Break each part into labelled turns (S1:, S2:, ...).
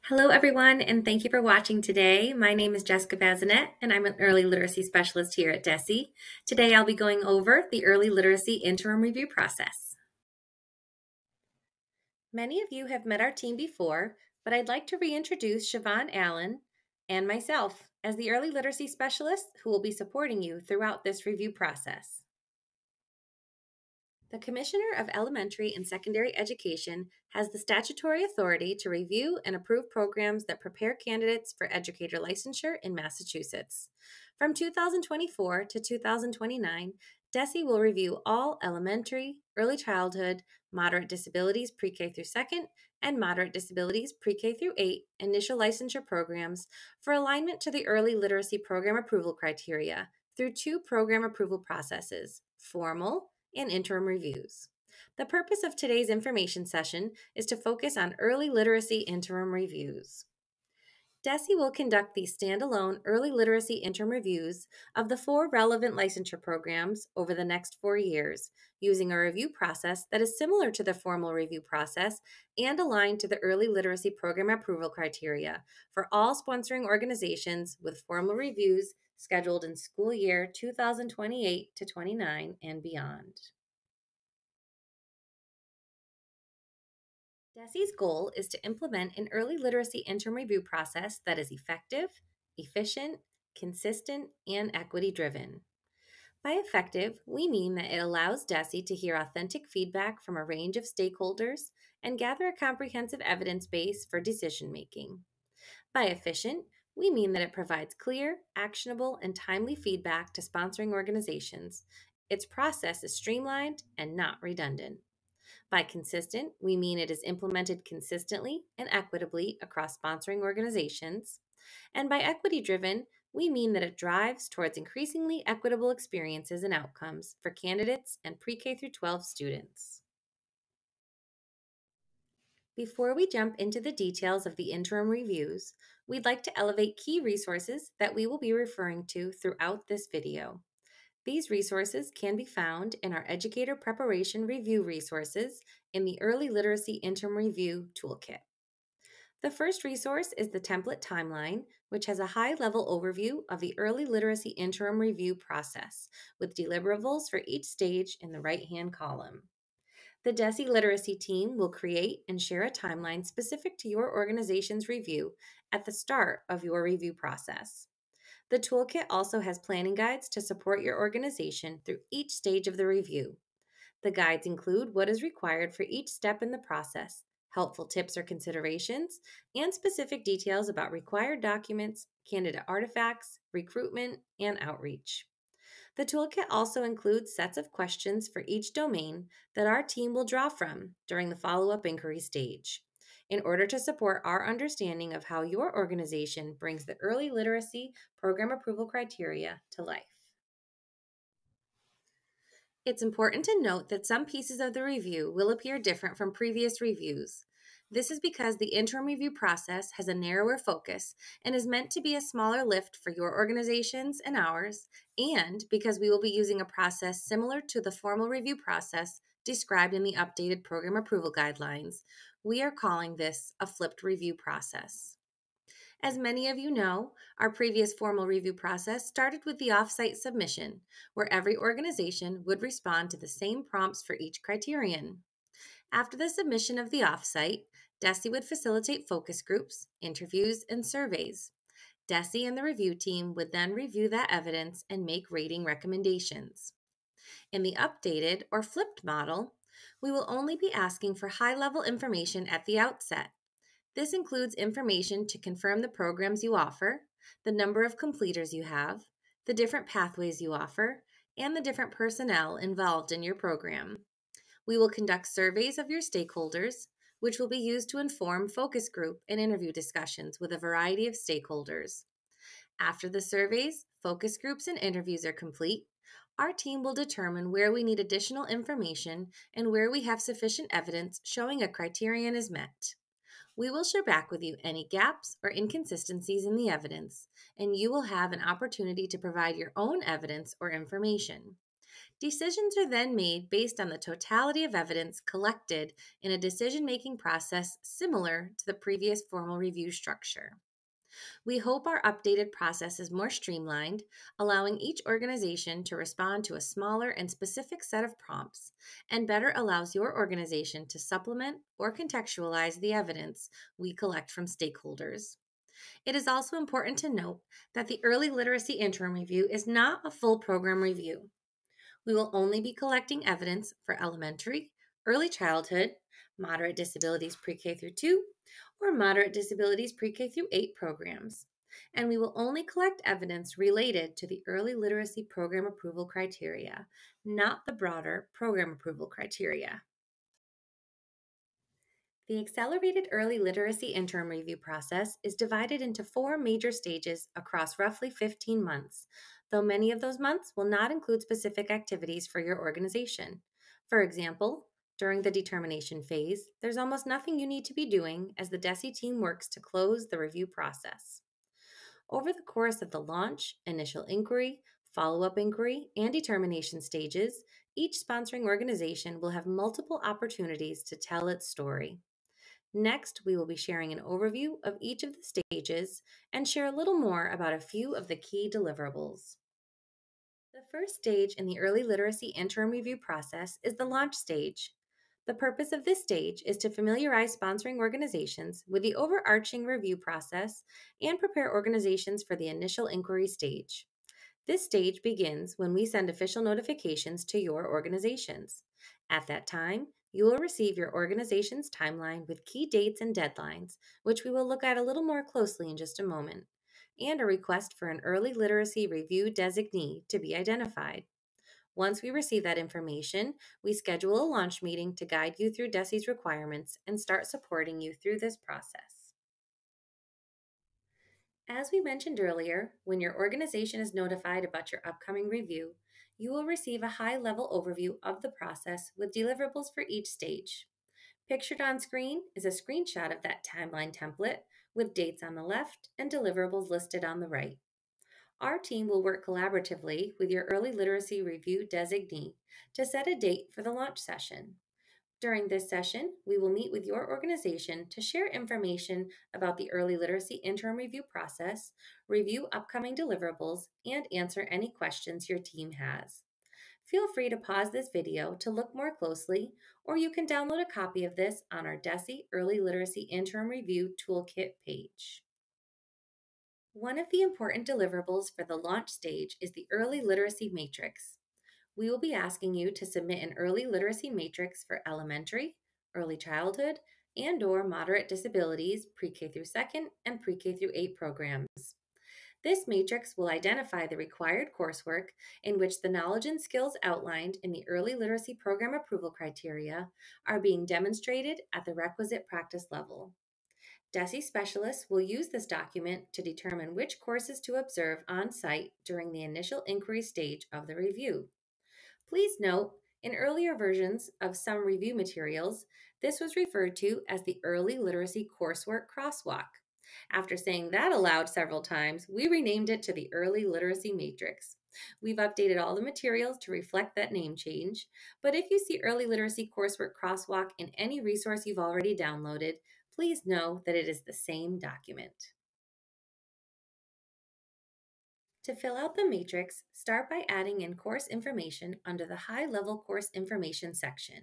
S1: Hello, everyone, and thank you for watching today. My name is Jessica Bazinet, and I'm an Early Literacy Specialist here at DESE. Today, I'll be going over the Early Literacy Interim Review process. Many of you have met our team before, but I'd like to reintroduce Siobhan Allen and myself as the Early Literacy Specialist who will be supporting you throughout this review process. The Commissioner of Elementary and Secondary Education has the statutory authority to review and approve programs that prepare candidates for educator licensure in Massachusetts. From 2024 to 2029, DESE will review all elementary, early childhood, moderate disabilities pre-K through second, and moderate disabilities pre-K through 8 initial licensure programs for alignment to the Early Literacy Program approval criteria through two program approval processes, formal and interim reviews. The purpose of today's information session is to focus on early literacy interim reviews. DESE will conduct these standalone early literacy interim reviews of the 4 relevant licensure programs over the next 4 years, using a review process that is similar to the formal review process and aligned to the early literacy program approval criteria for all sponsoring organizations with formal reviews scheduled in school year 2028 to 29 and beyond. DESE's goal is to implement an early literacy interim review process that is effective, efficient, consistent, and equity-driven. By effective, we mean that it allows DESE to hear authentic feedback from a range of stakeholders and gather a comprehensive evidence base for decision-making. By efficient, we mean that it provides clear, actionable, and timely feedback to sponsoring organizations. Its process is streamlined and not redundant. By consistent, we mean it is implemented consistently and equitably across sponsoring organizations. And by equity-driven, we mean that it drives towards increasingly equitable experiences and outcomes for candidates and pre-K through 12 students. Before we jump into the details of the interim reviews, we'd like to elevate key resources that we will be referring to throughout this video. These resources can be found in our Educator Preparation Review resources in the Early Literacy Interim Review Toolkit. The first resource is the Template Timeline, which has a high-level overview of the Early Literacy Interim Review process, with deliverables for each stage in the right-hand column. The DESE Literacy team will create and share a timeline specific to your organization's review at the start of your review process. The toolkit also has planning guides to support your organization through each stage of the review. The guides include what is required for each step in the process, helpful tips or considerations, and specific details about required documents, candidate artifacts, recruitment, and outreach. The toolkit also includes sets of questions for each domain that our team will draw from during the follow-up inquiry stage in order to support our understanding of how your organization brings the early literacy program approval criteria to life. It's important to note that some pieces of the review will appear different from previous reviews. This is because the interim review process has a narrower focus and is meant to be a smaller lift for your organizations and ours, and because we will be using a process similar to the formal review process described in the updated program approval guidelines. We are calling this a flipped review process. As many of you know, our previous formal review process started with the offsite submission, where every organization would respond to the same prompts for each criterion. After the submission of the offsite, DESE would facilitate focus groups, interviews, and surveys. DESE and the review team would then review that evidence and make rating recommendations. In the updated or flipped model, we will only be asking for high-level information at the outset. This includes information to confirm the programs you offer, the number of completers you have, the different pathways you offer, and the different personnel involved in your program. We will conduct surveys of your stakeholders, which will be used to inform focus group and interview discussions with a variety of stakeholders. After the surveys, focus groups, and interviews are complete, our team will determine where we need additional information and where we have sufficient evidence showing a criterion is met. We will share back with you any gaps or inconsistencies in the evidence, and you will have an opportunity to provide your own evidence or information. Decisions are then made based on the totality of evidence collected in a decision making process similar to the previous formal review structure. We hope our updated process is more streamlined, allowing each organization to respond to a smaller and specific set of prompts, and better allows your organization to supplement or contextualize the evidence we collect from stakeholders. It is also important to note that the Early Literacy Interim Review is not a full program review. We will only be collecting evidence for elementary, early childhood, moderate disabilities pre-K through 2, or moderate disabilities pre-K through 8 programs. And we will only collect evidence related to the early literacy program approval criteria, not the broader program approval criteria. The Accelerated Early Literacy Interim Review process is divided into 4 major stages across roughly 15 months, though many of those months will not include specific activities for your organization. For example, during the determination phase, there's almost nothing you need to be doing as the DESE team works to close the review process. Over the course of the launch, initial inquiry, follow-up inquiry, and determination stages, each sponsoring organization will have multiple opportunities to tell its story. Next, we will be sharing an overview of each of the stages and share a little more about a few of the key deliverables. The first stage in the Early Literacy Interim Review process is the launch stage. The purpose of this stage is to familiarize sponsoring organizations with the overarching review process and prepare organizations for the initial inquiry stage. This stage begins when we send official notifications to your organizations. At that time, you will receive your organization's timeline with key dates and deadlines, which we will look at a little more closely in just a moment, and a request for an early literacy review designee to be identified. Once we receive that information, we schedule a launch meeting to guide you through DESE's requirements and start supporting you through this process. As we mentioned earlier, when your organization is notified about your upcoming review, you will receive a high-level overview of the process with deliverables for each stage. Pictured on screen is a screenshot of that timeline template with dates on the left and deliverables listed on the right. Our team will work collaboratively with your early literacy review designee to set a date for the launch session. During this session, we will meet with your organization to share information about the Early Literacy Interim Review process, review upcoming deliverables, and answer any questions your team has. Feel free to pause this video to look more closely, or you can download a copy of this on our DESE Early Literacy Interim Review Toolkit page. One of the important deliverables for the launch stage is the Early Literacy Matrix. We will be asking you to submit an early literacy matrix for elementary, early childhood, and/or moderate disabilities pre-K through 2nd and pre-K through 8 programs. This matrix will identify the required coursework in which the knowledge and skills outlined in the early literacy program approval criteria are being demonstrated at the requisite practice level. DESE specialists will use this document to determine which courses to observe on site during the initial inquiry stage of the review. Please note, in earlier versions of some review materials, this was referred to as the Early Literacy Coursework Crosswalk. After saying that aloud several times, we renamed it to the Early Literacy Matrix. We've updated all the materials to reflect that name change, but if you see Early Literacy Coursework Crosswalk in any resource you've already downloaded, please know that it is the same document. To fill out the matrix, start by adding in course information under the high-level course information section.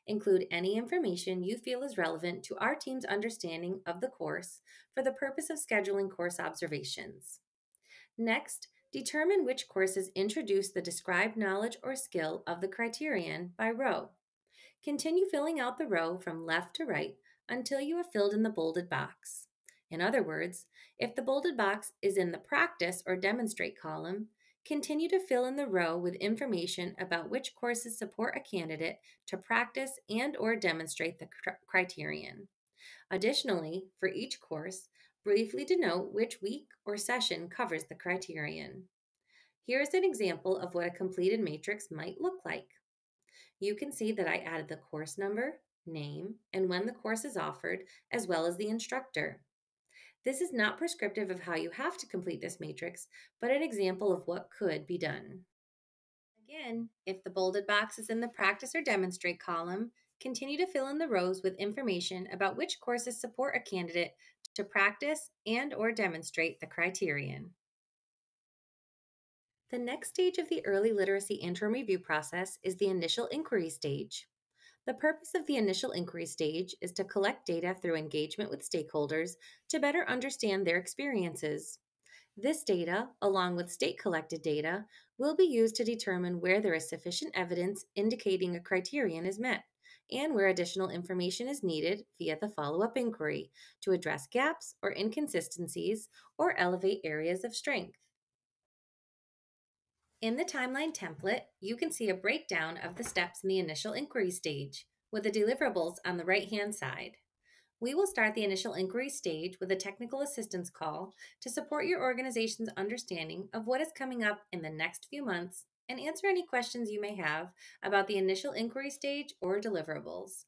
S1: Include any information you feel is relevant to our team's understanding of the course for the purpose of scheduling course observations. Next, determine which courses introduce the described knowledge or skill of the criterion by row. Continue filling out the row from left to right until you have filled in the bolded box. In other words, if the bolded box is in the practice or demonstrate column, continue to fill in the row with information about which courses support a candidate to practice and/or demonstrate the criterion. Additionally, for each course, briefly denote which week or session covers the criterion. Here's an example of what a completed matrix might look like. You can see that I added the course number, name, and when the course is offered, as well as the instructor. This is not prescriptive of how you have to complete this matrix, but an example of what could be done. Again, if the bolded box is in the practice or demonstrate column, continue to fill in the rows with information about which courses support a candidate to practice and or demonstrate the criterion. The next stage of the early literacy interim review process is the initial inquiry stage. The purpose of the initial inquiry stage is to collect data through engagement with stakeholders to better understand their experiences. This data, along with state collected data, will be used to determine where there is sufficient evidence indicating a criterion is met and where additional information is needed via the follow up inquiry to address gaps or inconsistencies or elevate areas of strength. In the timeline template, you can see a breakdown of the steps in the initial inquiry stage, with the deliverables on the right-hand side. We will start the initial inquiry stage with a technical assistance call to support your organization's understanding of what is coming up in the next few months and answer any questions you may have about the initial inquiry stage or deliverables.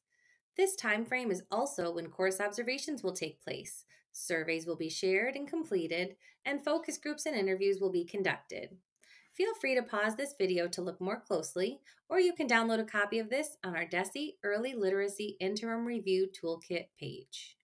S1: This time frame is also when course observations will take place, surveys will be shared and completed, and focus groups and interviews will be conducted. Feel free to pause this video to look more closely, or you can download a copy of this on our DESE Early Literacy Interim Review Toolkit page.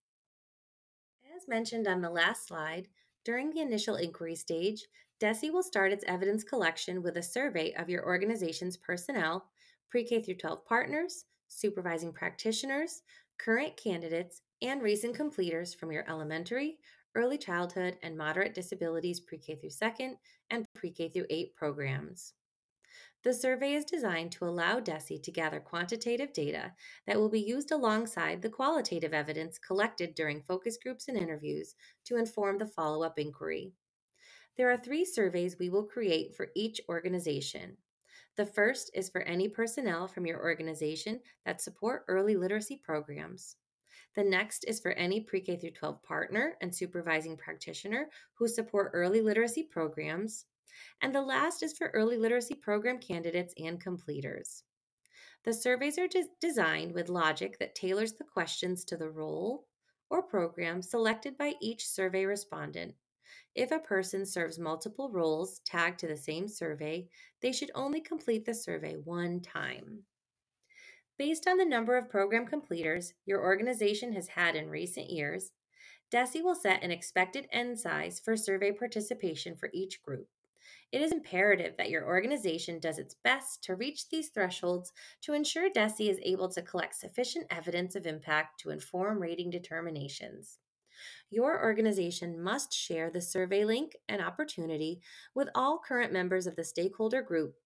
S1: As mentioned on the last slide, during the initial inquiry stage, DESE will start its evidence collection with a survey of your organization's personnel, pre-K through 12 partners, supervising practitioners, current candidates, and recent completers from your elementary, early childhood, and moderate disabilities pre-K through 2nd and pre-K through 8 programs. The survey is designed to allow DESE to gather quantitative data that will be used alongside the qualitative evidence collected during focus groups and interviews to inform the follow-up inquiry. There are 3 surveys we will create for each organization. The first is for any personnel from your organization that support early literacy programs. The next is for any pre-K through 12 partner and supervising practitioner who support early literacy programs. And the last is for early literacy program candidates and completers. The surveys are designed with logic that tailors the questions to the role or program selected by each survey respondent. If a person serves multiple roles tagged to the same survey, they should only complete the survey one time. Based on the number of program completers your organization has had in recent years, DESE will set an expected end size for survey participation for each group. It is imperative that your organization does its best to reach these thresholds to ensure DESE is able to collect sufficient evidence of impact to inform rating determinations. Your organization must share the survey link and opportunity with all current members of the stakeholder group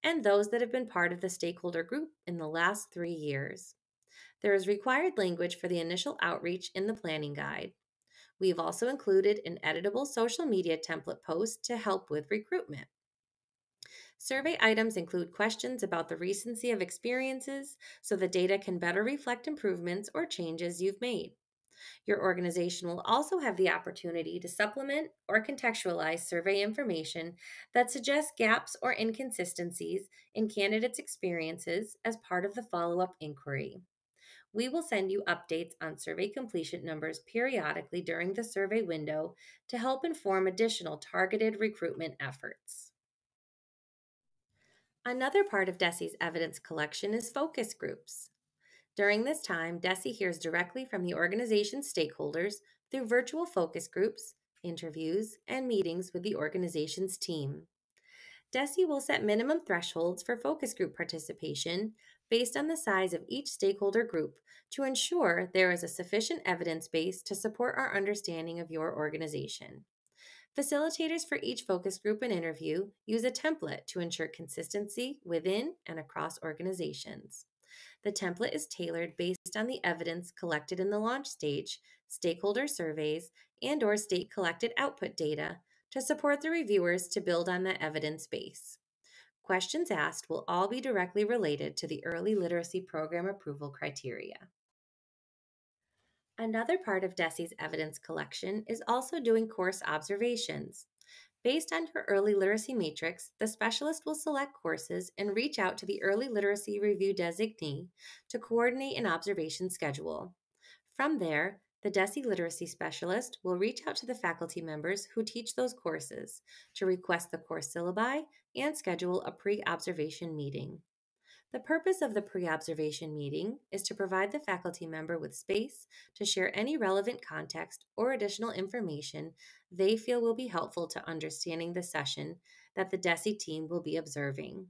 S1: and those that have been part of the stakeholder group in the last 3 years. There is required language for the initial outreach in the planning guide. We've also included an editable social media template post to help with recruitment. Survey items include questions about the recency of experiences so the data can better reflect improvements or changes you've made. Your organization will also have the opportunity to supplement or contextualize survey information that suggests gaps or inconsistencies in candidates' experiences as part of the follow-up inquiry. We will send you updates on survey completion numbers periodically during the survey window to help inform additional targeted recruitment efforts. Another part of DESE's evidence collection is focus groups. During this time, DESE hears directly from the organization's stakeholders through virtual focus groups, interviews, and meetings with the organization's team. DESE will set minimum thresholds for focus group participation based on the size of each stakeholder group to ensure there is a sufficient evidence base to support our understanding of your organization. Facilitators for each focus group and interview use a template to ensure consistency within and across organizations. The template is tailored based on the evidence collected in the launch stage, stakeholder surveys, and/or state-collected output data to support the reviewers to build on that evidence base. Questions asked will all be directly related to the early literacy program approval criteria. Another part of DESE's evidence collection is also doing course observations. Based on your early literacy matrix, the specialist will select courses and reach out to the early literacy review designee to coordinate an observation schedule. From there, The DESE literacy specialist will reach out to the faculty members who teach those courses to request the course syllabi and schedule a pre-observation meeting. The purpose of the pre-observation meeting is to provide the faculty member with space to share any relevant context or additional information they feel will be helpful to understanding the session that the DESE team will be observing.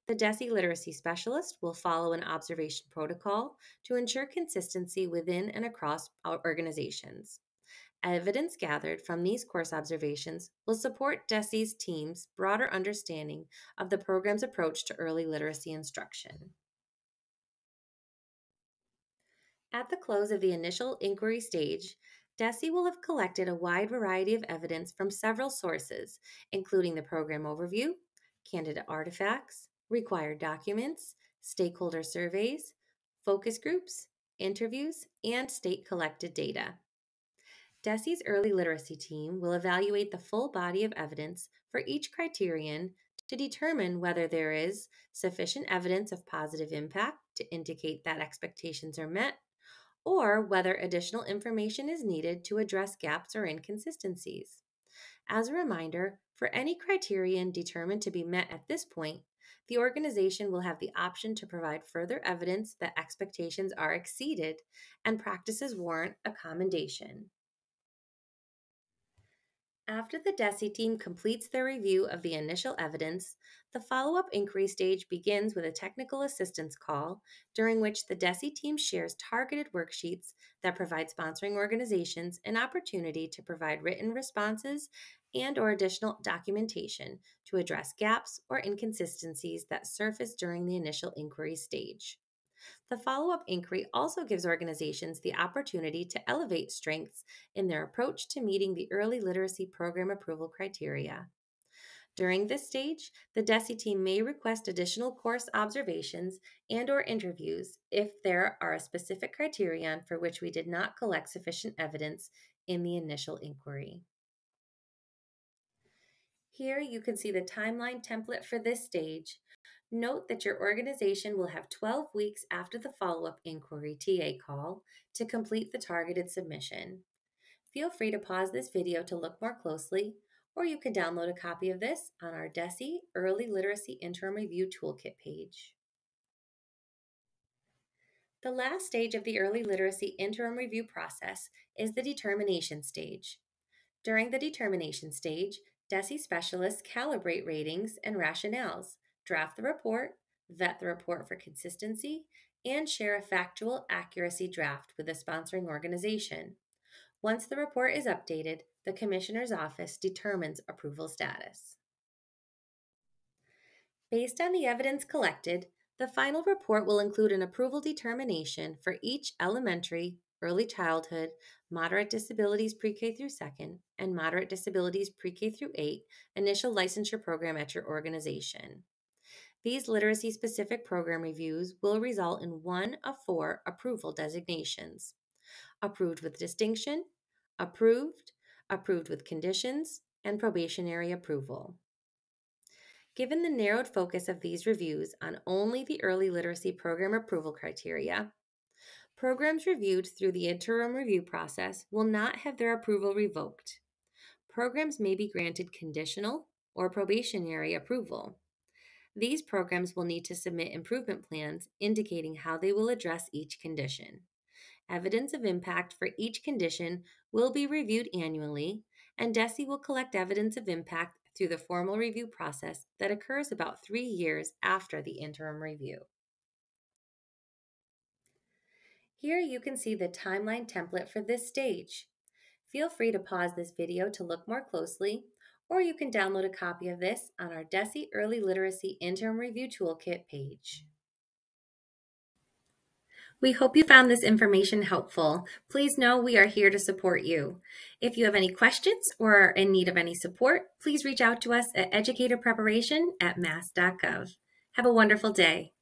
S1: The DESE literacy specialist will follow an observation protocol to ensure consistency within and across our organizations. Evidence gathered from these course observations will support DESE's team's broader understanding of the program's approach to early literacy instruction. At the close of the initial inquiry stage, DESE will have collected a wide variety of evidence from several sources, including the program overview, candidate artifacts, required documents, stakeholder surveys, focus groups, interviews, and state-collected data. DESE's early literacy team will evaluate the full body of evidence for each criterion to determine whether there is sufficient evidence of positive impact to indicate that expectations are met, or whether additional information is needed to address gaps or inconsistencies. As a reminder, for any criterion determined to be met at this point, the organization will have the option to provide further evidence that expectations are exceeded and practices warrant a commendation. After the DESE team completes their review of the initial evidence, the follow-up inquiry stage begins with a technical assistance call during which the DESE team shares targeted worksheets that provide sponsoring organizations an opportunity to provide written responses and/or additional documentation to address gaps or inconsistencies that surface during the initial inquiry stage. The follow-up inquiry also gives organizations the opportunity to elevate strengths in their approach to meeting the early literacy program approval criteria. During this stage, the DESE team may request additional course observations and/or interviews if there are a specific criterion for which we did not collect sufficient evidence in the initial inquiry. Here you can see the timeline template for this stage. Note that your organization will have 12 weeks after the follow-up inquiry TA call to complete the targeted submission. Feel free to pause this video to look more closely, or you can download a copy of this on our DESE Early Literacy Interim Review Toolkit page. The last stage of the Early Literacy Interim Review process is the determination stage. During the determination stage, DESE specialists calibrate ratings and rationales, draft the report, vet the report for consistency, and share a factual accuracy draft with the sponsoring organization. Once the report is updated, the Commissioner's Office determines approval status. Based on the evidence collected, the final report will include an approval determination for each elementary, early childhood, moderate disabilities pre-K through second, and moderate disabilities pre-K through 8 initial licensure program at your organization. These literacy-specific program reviews will result in one of 4 approval designations: approved with distinction, approved, approved with conditions, and probationary approval. Given the narrowed focus of these reviews on only the early literacy program approval criteria, programs reviewed through the interim review process will not have their approval revoked. Programs may be granted conditional or probationary approval. These programs will need to submit improvement plans indicating how they will address each condition. Evidence of impact for each condition will be reviewed annually, and DESE will collect evidence of impact through the formal review process that occurs about 3 years after the interim review. Here you can see the timeline template for this stage. Feel free to pause this video to look more closely, or you can download a copy of this on our DESE Early Literacy Interim Review Toolkit page. We hope you found this information helpful. Please know we are here to support you. If you have any questions or are in need of any support, please reach out to us at educatorpreparation@mass.gov. Have a wonderful day.